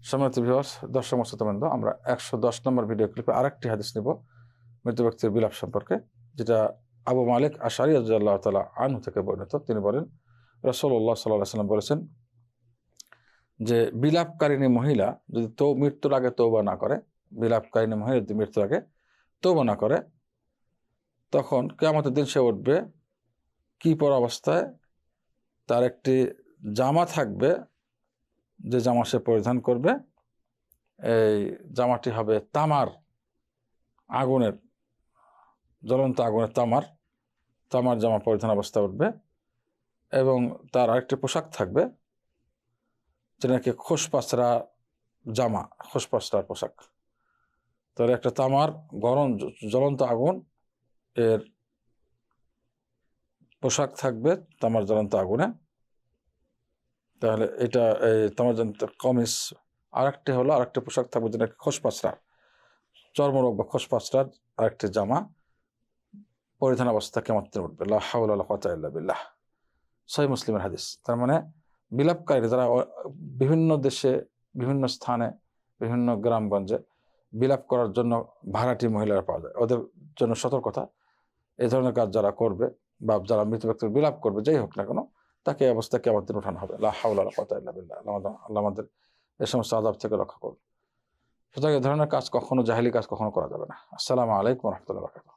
সম্মানিত ভিউয়ার্স, দর্শক শ্রোতাবৃন্দ, আমরা 110 নম্বর ভিডিও ক্লিপে আরেকটি হাদিস নিব মৃত ব্যক্তির বিলাপ সম্পর্কে, যেটা আবু মালিক আশআরী রাদিয়াল্লাহু তাআলা আনহু থেকে বর্ণিত। তিনি বলেন, রাসূলুল্লাহ সাল্লাল্লাহু আলাইহি ওয়াসাল্লাম বলেছেন যে বিলাপকারিণী মহিলা যদি মৃত্যুর আগে তওবা না করে, বিলাপকারিণী মহিলা যদি মৃত্যুর আগে তওবা না করে, তখন কিয়ামতের দিন সে উঠবে কি পর অবস্থায়? তার একটি জামা থাকবে, যে জামা সে পরিধান করবে, এই জামাটি হবে তামার আগুনের, জ্বলন্ত আগুনের তামার জামা পরিধান অবস্থায় উঠবে, এবং তার আরেকটি পোশাক থাকবে যেটা নাকি খোসপাসরা জামা, খোসপাসরার পোশাক। তার একটা তামার গরম জ্বলন্ত আগুন এর পোশাক থাকবে, তামার জ্বলন্ত আগুনে। তাহলে এটা এই তামার জ্বলন্ত কমিজ। আরেকটি হলো আরেকটি পোশাক থাকবে যেটা খোসপাসরার, চর্মরোগ বা খোসপাসরার আরেকটি জামা পরিধান অবস্থা কিয়ামতের দিন উঠবে। লা হাওলা ওয়ালা কুওয়াতা ইল্লা বিল্লাহ। সহিহ মুসলিমের হাদিস। তার মানে বিলাপকারী যারা বিভিন্ন দেশে, বিভিন্ন স্থানে, বিভিন্ন গ্রামগঞ্জে বিলাপ করার জন্য ভাড়াটি মহিলারা পাওয়া যায়, ওদের জন্য সতর্কতা। এই ধরনের কাজ যারা করবে বা যারা মৃত ব্যক্তির বিলাপ করবে, যাই হোক না কেন, তাকে এই অবস্থা কিয়ামতের দিন উঠানো হবে। লা হাওলা ওয়ালা কুওয়াতা ইল্লা বিল্লাহ। আল্লাহ আমাদের এই সমস্ত আযাব থেকে রক্ষা করুন। সুতরাং এই ধরনের কাজ কখনো, জাহেলি কাজ কখনো করা যাবে না। আসসালামু আলাইকুম ওয়া রাহমাতুল্লাহি ওয়া বারাকাতুহু।